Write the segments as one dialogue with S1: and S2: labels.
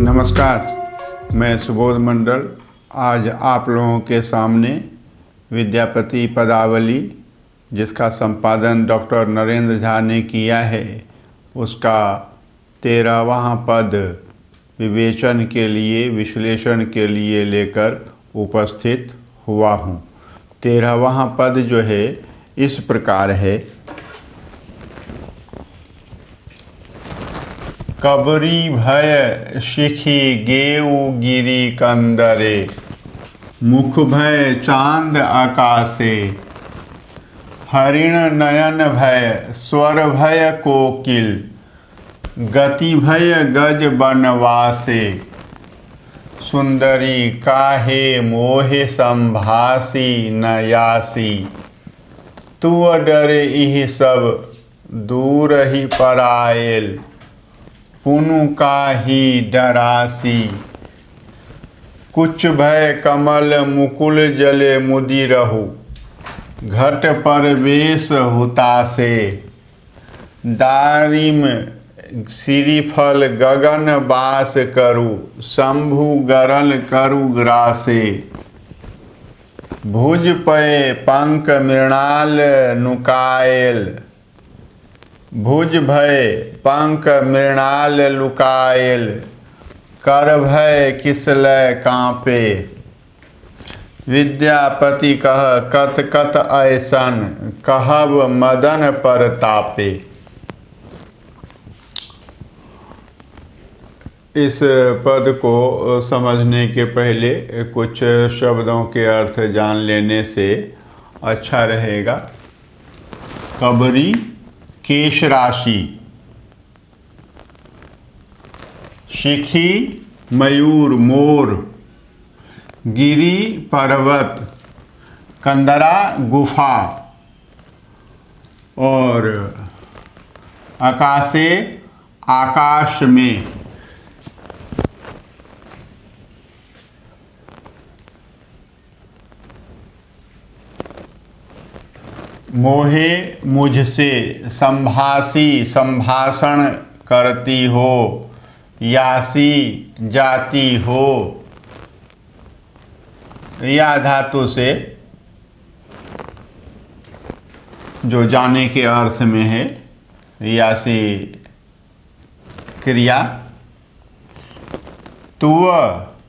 S1: नमस्कार, मैं सुबोध मंडल आज आप लोगों के सामने विद्यापति पदावली, जिसका संपादन डॉक्टर नरेंद्र झा ने किया है, उसका 13वां पद विवेचन के लिए, विश्लेषण के लिए लेकर उपस्थित हुआ हूँ। 13वां पद जो है इस प्रकार है। कबरी भय शिखी गेऊ गिरी कंदरे, मुख भय चांद आकाशे, हरिण नयन भय स्वर भय कोकिल, गति भय गज बनवासे, सुंदरी काहे मोहे संभासी नयासी, तू डरे इह सब दूर ही परायल, पुनु काहि डरासी, कुछ भय कमल मुकुल जले मुदी रहु, घट पर वेश हुतासे, दारिम सिरिफल गगन बास करु, शंभु गरल करु ग्रासे, भुज पय पंक मृणाल नुकायल, भुज भय पंक मृणाल लुकायल, कर भय किसलय कांपे, विद्यापति कह कत कत ऐसन, कहब मदन पर तापे। इस पद को समझने के पहले कुछ शब्दों के अर्थ जान लेने से अच्छा रहेगा। कबरी केश राशि, शिखी मयूर मोर, गिरी पर्वत, कंदरा गुफा और आकाशे आकाश में। मोहे मुझसे, संभासी संभाषण करती हो, यासी जाती हो, या धातु से जो जाने के अर्थ में है, यासी क्रिया। तू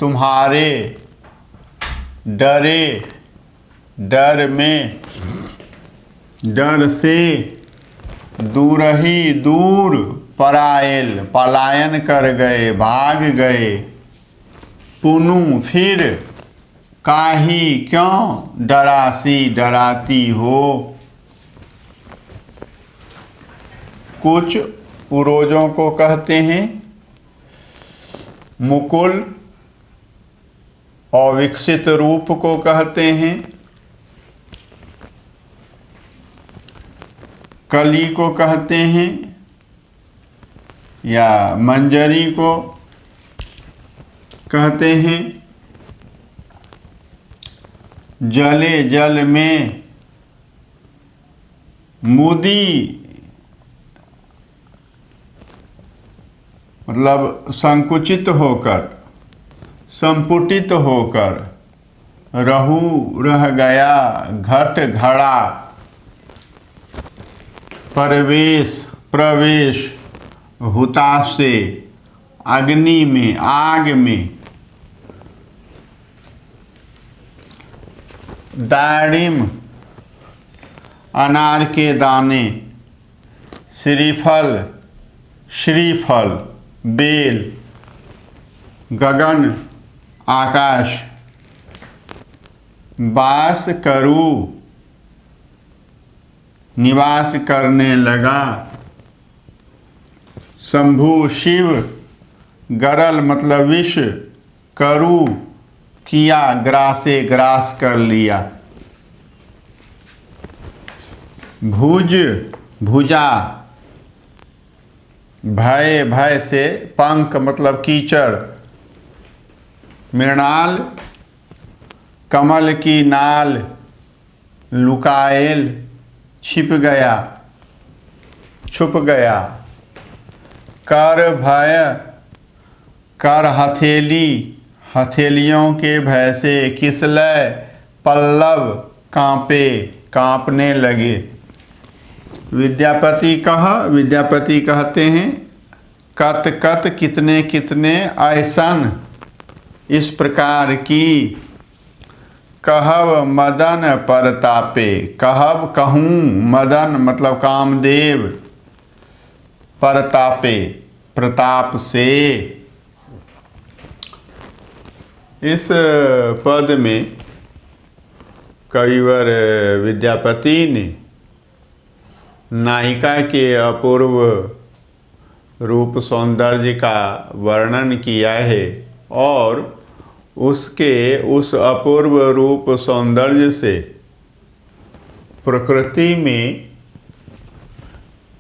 S1: तुम्हारे, डरे डर में, डर से, दूर ही दूर, परायल पलायन कर गए, भाग गए, पुनु फिर, काहि क्यों, डरासी डराती हो। कुछ पूर्वजों को कहते हैं। मुकुल अविकसित रूप को कहते हैं। कली को कहते हैं या मंजरी को कहते हैं। जले जल में, मुदी मतलब संकुचित होकर, संपुटित होकर, रहू रह गया, घट घड़ा, प्रवेश प्रवेश, हुताशे अग्नि में, आग में, दाड़िम अनार के दाने, श्रीफल श्रीफल, बेल, गगन आकाश, बास करू निवास करने लगा, शंभु शिव, गरल मतलब विष, करू किया, ग्रासे ग्रास कर लिया, भुज भुजा, भय भय से, पंख मतलब कीचड़, मृणाल कमल की नाल, लुकायल छिप गया, छुप गया, कर भय कर हथेली, हथेलियों के भय से किसलय पल्लव कांपे, कांपने लगे। विद्यापति विद्यापति कहते हैं कत कत कितने कितने ऐसन इस प्रकार की कहब मदन परतापे। कहब कहूँ, मदन मतलब कामदेव, परतापे प्रताप से। इस पद में कविवर विद्यापति ने नायिका के अपूर्व रूप सौंदर्य का वर्णन किया है और उसके उस अपूर्व रूप सौंदर्य से प्रकृति में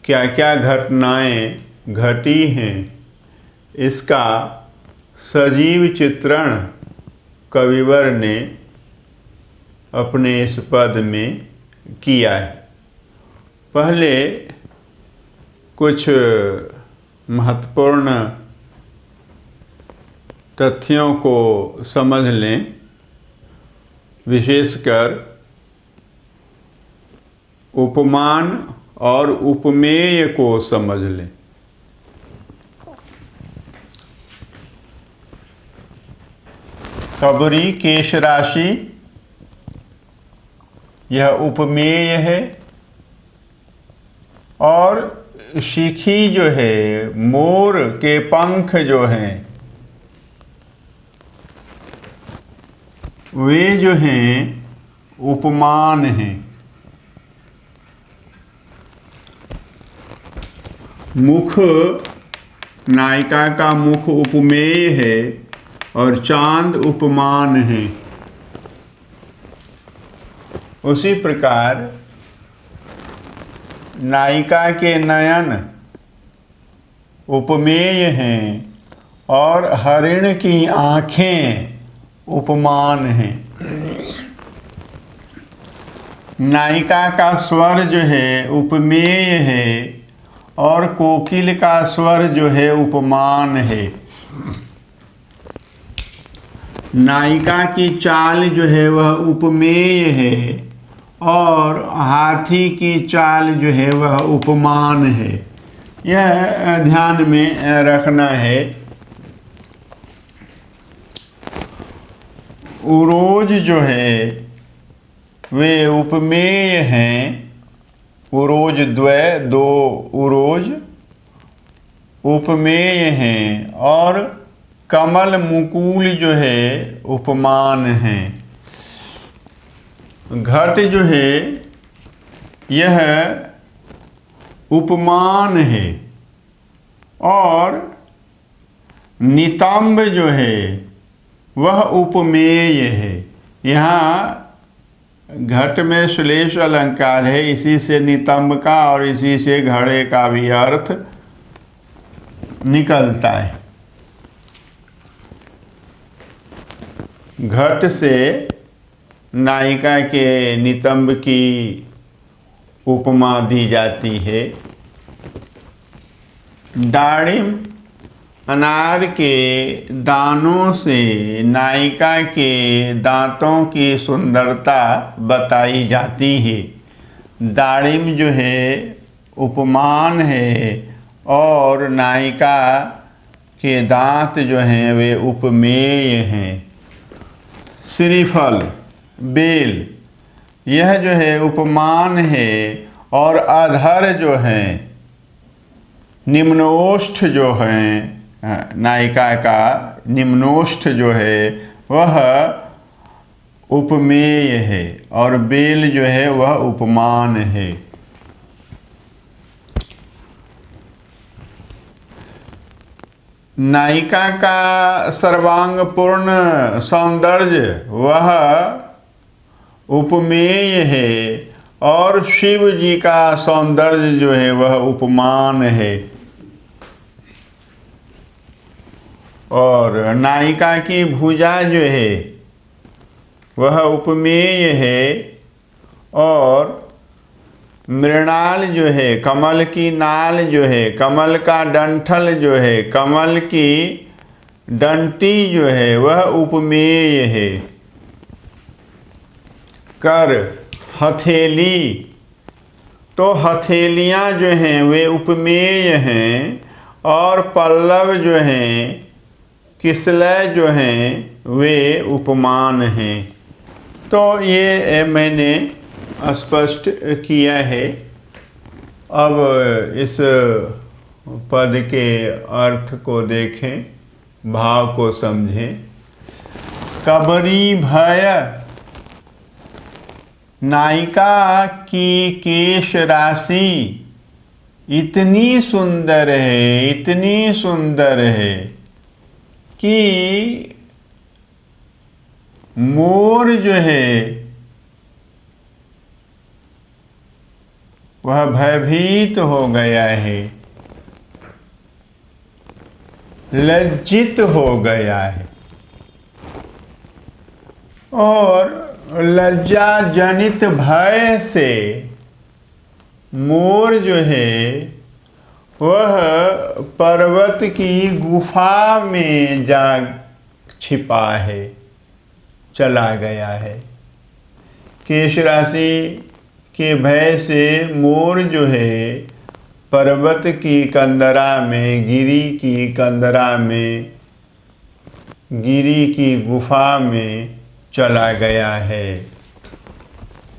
S1: क्या क्या घटनाएं घटी हैं इसका सजीव चित्रण कविवर ने अपने इस पद में किया है। पहले कुछ महत्वपूर्ण तथ्यों को समझ लें, विशेषकर उपमान और उपमेय को समझ लें। कबरी केश राशि यह उपमेय है और शिखी जो है, मोर के पंख जो हैं वे जो हैं उपमान हैं। मुख, नायिका का मुख उपमेय है और चांद उपमान है। उसी प्रकार नायिका के नयन उपमेय हैं और हरिण की आँखें उपमान हैं। नायिका का स्वर जो है उपमेय है और कोकिल का स्वर जो है उपमान है। नायिका की चाल जो है वह उपमेय है और हाथी की चाल जो है वह उपमान है। यह ध्यान में रखना है। उरोज जो है वे उपमेय हैं। उरोज द्वय, दो उरोज उपमेय हैं और कमल मुकुल जो है उपमान हैं। घट जो है यह उपमान है और नितंब जो है वह उपमेय है। यहाँ घट में श्लेष अलंकार है, इसी से नितंब का और इसी से घड़े का भी अर्थ निकलता है। घट से नायिका के नितंब की उपमा दी जाती है। दाड़िम अनार के दानों से नायिका के दांतों की सुंदरता बताई जाती है। दाड़िम जो है उपमान है और नायिका के दांत जो हैं वे उपमेय हैं। श्रीफल, बेल, यह जो है उपमान है और अधर जो हैं, निम्नोष्ठ जो हैं, नायिका का निम्नोष्ठ जो है वह उपमेय है और बेल जो है वह उपमान है। नायिका का सर्वांग पूर्ण सौंदर्य वह उपमेय है और शिव जी का सौंदर्य जो है वह उपमान है। और नायिका की भुजा जो है वह उपमेय है और मृणाल जो है, कमल की नाल जो है, कमल का डंठल जो है, कमल की डंटी जो है वह उपमेय है। कर हथेली, तो हथेलियाँ जो हैं वे उपमेय हैं, और पल्लव जो हैं, किसलय जो हैं वे उपमान हैं। तो ये मैंने स्पष्ट किया है। अब इस पद के अर्थ को देखें, भाव को समझें। कबरी भय, नायिका की केश राशि इतनी सुंदर है, इतनी सुंदर है कि मोर जो है वह भयभीत हो गया है, लज्जित हो गया है, और लज्जा जनित भय से मोर जो है वह पर्वत की गुफा में जा छिपा है, चला गया है। केश राशि के भय से मोर जो है पर्वत की कंदरा में, गिरी की कंदरा में, गिरी की गुफा में चला गया है।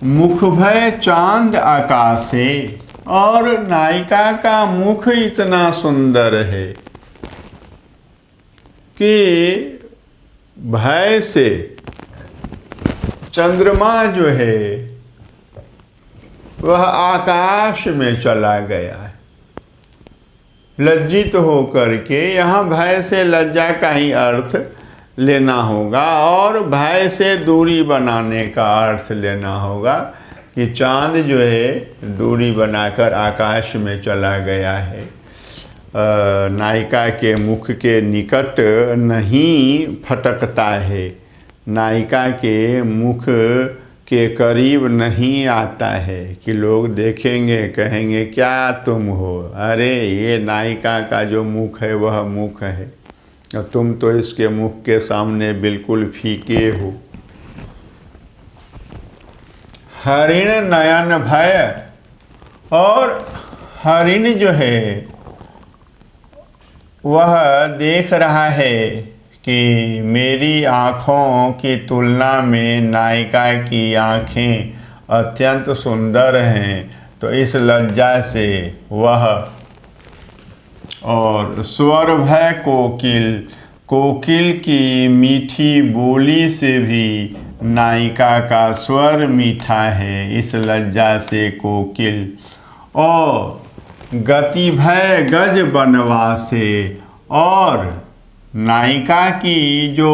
S1: मुख भय चांद आकाशे, और नायिका का मुख इतना सुंदर है कि भय से चंद्रमा जो है वह आकाश में चला गया है, लज्जित होकर के। यहाँ भय से लज्जा का ही अर्थ लेना होगा, और भय से दूरी बनाने का अर्थ लेना होगा कि चांद जो है दूरी बनाकर आकाश में चला गया है। नायिका के मुख के निकट नहीं फटकता है, नायिका के मुख के करीब नहीं आता है कि लोग देखेंगे, कहेंगे क्या तुम हो, अरे ये नायिका का जो मुख है वह मुख है, और तुम तो इसके मुख के सामने बिल्कुल फीके हो। हरिण नयन भय, और हरिण जो है वह देख रहा है कि मेरी आँखों की तुलना में नायिका की आँखें अत्यंत सुंदर हैं, तो इस लज्जा से वह, और स्वर भय कोकिल, कोकिल की मीठी बोली से भी नायिका का स्वर मीठा है, इस लज्जा से कोकिल। और गति भय गज बनवासे, और नायिका की जो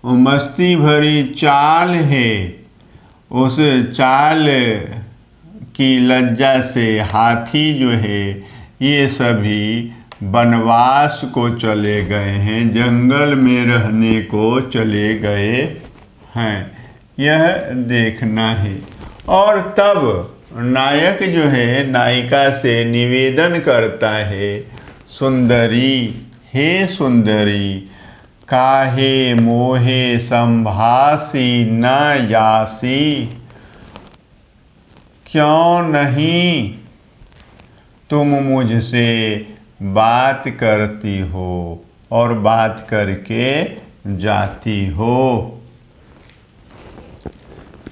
S1: मस्ती भरी चाल है उस चाल की लज्जा से हाथी जो है ये सभी वनवास को चले गए हैं, जंगल में रहने को चले गए हैं, यह देखना है। और तब नायक जो है नायिका से निवेदन करता है, सुंदरी हे सुंदरी, काहे मोहे संभासी न यासी, क्यों नहीं तुम मुझसे बात करती हो और बात करके जाती हो।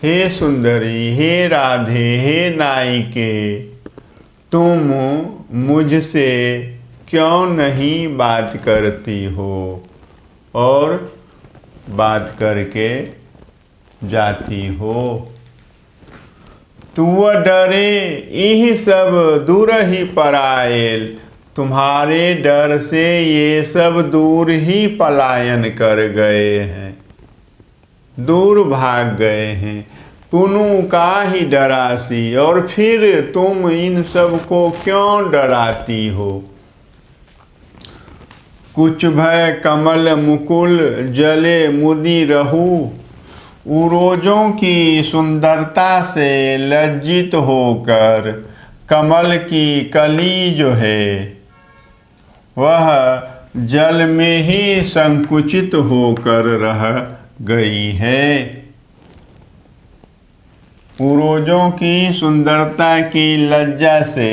S1: हे सुंदरी, हे राधे, हे नायिके, तुम मुझसे क्यों नहीं बात करती हो और बात करके जाती हो। तू डरे यही सब दूर ही परायल, तुम्हारे डर से ये सब दूर ही पलायन कर गए हैं, दूर भाग गए हैं। पुनु का ही डरासी, और फिर तुम इन सब को क्यों डराती हो। कुछ भय कमल मुकुल जले मुदी रहू, उरोजों की सुंदरता से लज्जित होकर कमल की कली जो है वह जल में ही संकुचित होकर रह गई है। पूर्वजों की सुंदरता की लज्जा से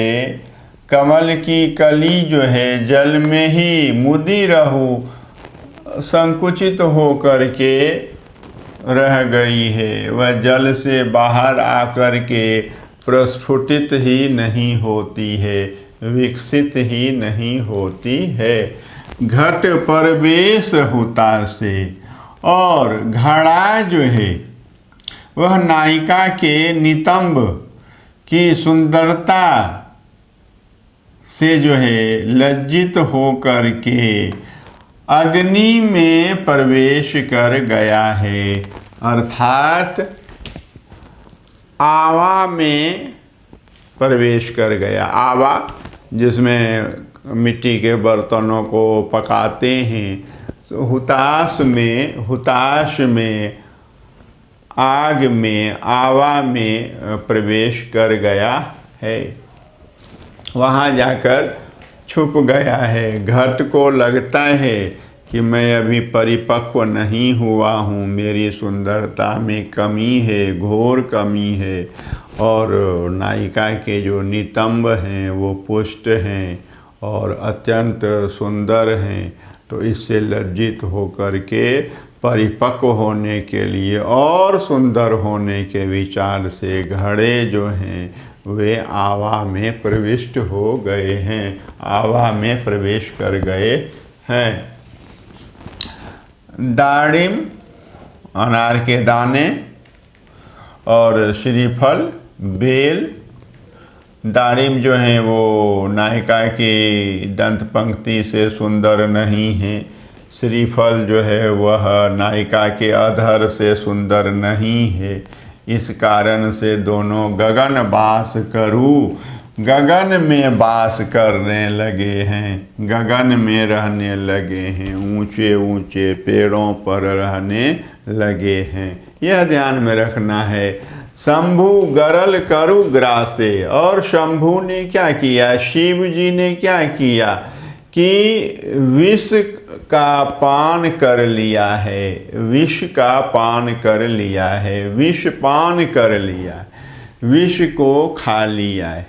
S1: कमल की कली जो है जल में ही मुदी रहू संकुचित होकर के रह गई है। वह जल से बाहर आकर के प्रस्फुटित ही नहीं होती है, विकसित ही नहीं होती है। घट परवेश होता से और घड़ा जो है वह नायिका के नितंब की सुंदरता से जो है लज्जित होकर के अग्नि में प्रवेश कर गया है, अर्थात आवा में प्रवेश कर गया। आवा जिसमें मिट्टी के बर्तनों को पकाते हैं, हुताश में आग में आवा में प्रवेश कर गया है, वहाँ जाकर छुप गया है। घट को लगता है कि मैं अभी परिपक्व नहीं हुआ हूँ, मेरी सुंदरता में कमी है, घोर कमी है। और नायिका के जो नितंब हैं वो पुष्ट हैं और अत्यंत सुंदर हैं, तो इससे लज्जित होकर के परिपक्व होने के लिए और सुंदर होने के विचार से घड़े जो हैं वे आवा में प्रविष्ट हो गए हैं, आवा में प्रवेश कर गए हैं। दाड़िम अनार के दाने और श्रीफल बेल। दाड़िम जो हैं वो नायिका की दंत पंक्ति से सुंदर नहीं है, श्रीफल जो है वह नायिका के अधर से सुंदर नहीं है। इस कारण से दोनों गगन बास करूँ, गगन में वास करने लगे हैं, गगन में रहने लगे हैं, ऊंचे ऊंचे पेड़ों पर रहने लगे हैं। यह ध्यान में रखना है। शंभु गरल करु ग्रासे, और शंभु ने क्या किया, शिव जी ने क्या किया कि विष का पान कर लिया है, विष का पान कर लिया है, विष पान कर लिया, विष को खा लिया है।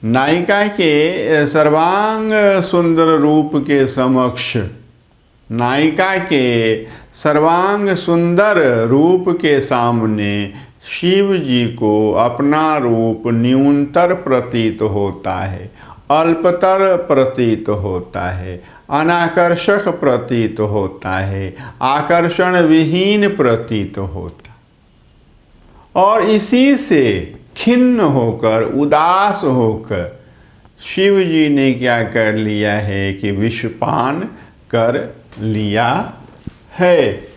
S1: नायिका के सर्वांग सुंदर रूप के समक्ष, नायिका के सर्वांग सुंदर रूप के सामने शिव जी को अपना रूप न्यूनतर प्रतीत होता है, अल्पतर प्रतीत होता है, अनाकर्षक प्रतीत होता है, आकर्षण विहीन प्रतीत होता, और इसी से खिन्न होकर उदास होकर शिव जी ने क्या कर लिया है कि विषपान कर लिया है।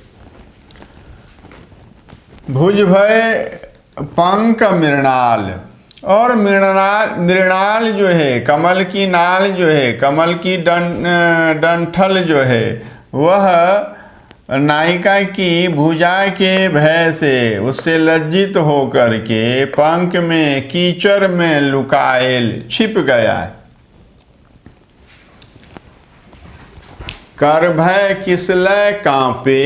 S1: भुजभय पंक मृणाल, और मृणाल जो है कमल की नाल जो है, कमल की डंठल जो है वह नायिका की भुजा के भय से, उससे लज्जित होकर के पंख में कीचड़ में लुकाएल छिप गया है। कर भय किसलय कांपे,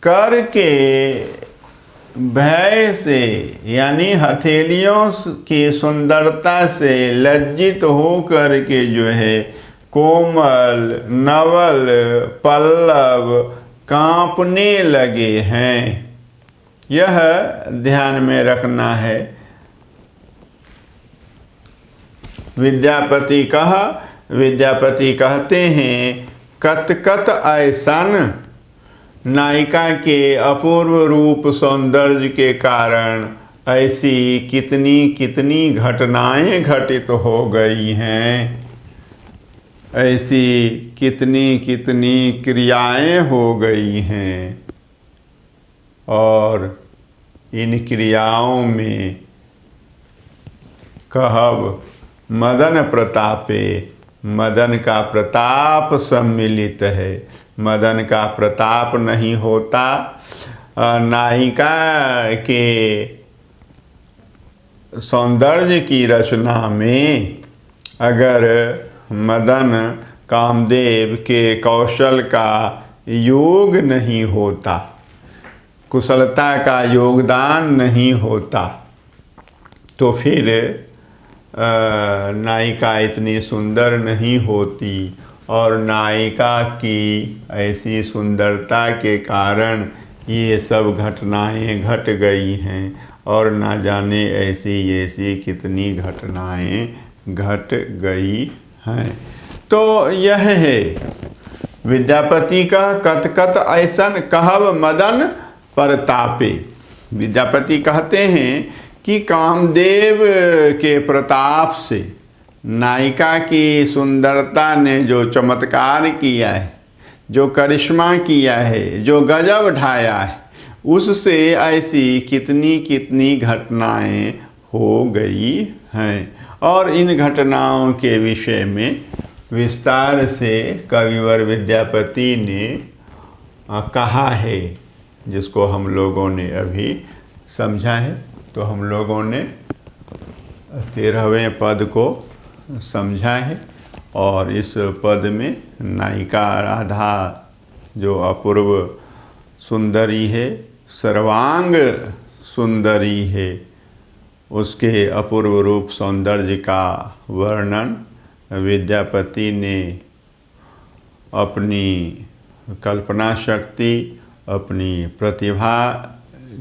S1: कर के भय से यानी हथेलियों की सुंदरता से लज्जित होकर के जो है कोमल नवल पल्लव कांपने लगे हैं। यह ध्यान में रखना है। विद्यापति कहते हैं, कत कत ऐसन नायिका के अपूर्व रूप सौंदर्य के कारण ऐसी कितनी कितनी घटनाएं घटित हो गई हैं, ऐसी कितनी कितनी क्रियाएं हो गई हैं, और इन क्रियाओं में कहब मदन प्रतापे, मदन का प्रताप सम्मिलित है। मदन का प्रताप नहीं होता, नायिका के सौंदर्य की रचना में अगर मदन कामदेव के कौशल का योग नहीं होता, कुशलता का योगदान नहीं होता, तो फिर नायिका इतनी सुंदर नहीं होती और नायिका की ऐसी सुंदरता के कारण ये सब घटनाएं घट गई हैं और ना जाने ऐसी कितनी घटनाएं घट गई हैं। तो यह है विद्यापति का कत कत ऐसन कहब मदन परतापे। विद्यापति कहते हैं कि कामदेव के प्रताप से नायिका की सुंदरता ने जो चमत्कार किया है, जो करिश्मा किया है, जो गजब ढाया है, उससे ऐसी कितनी कितनी घटनाएं हो गई हैं। और इन घटनाओं के विषय में विस्तार से कविवर विद्यापति ने कहा है, जिसको हम लोगों ने अभी समझा है। तो हम लोगों ने 13वें पद को समझा है और इस पद में नायिका राधा जो अपूर्व सुंदरी है, सर्वांग सुंदरी है, उसके अपूर्व रूप सौंदर्य का वर्णन विद्यापति ने अपनी कल्पना शक्ति, अपनी प्रतिभा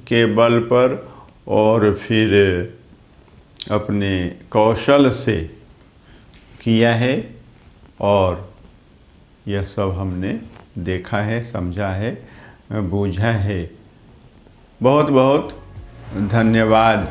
S1: के बल पर और फिर अपने कौशल से किया है। और यह सब हमने देखा है, समझा है, बूझा है। बहुत बहुत धन्यवाद।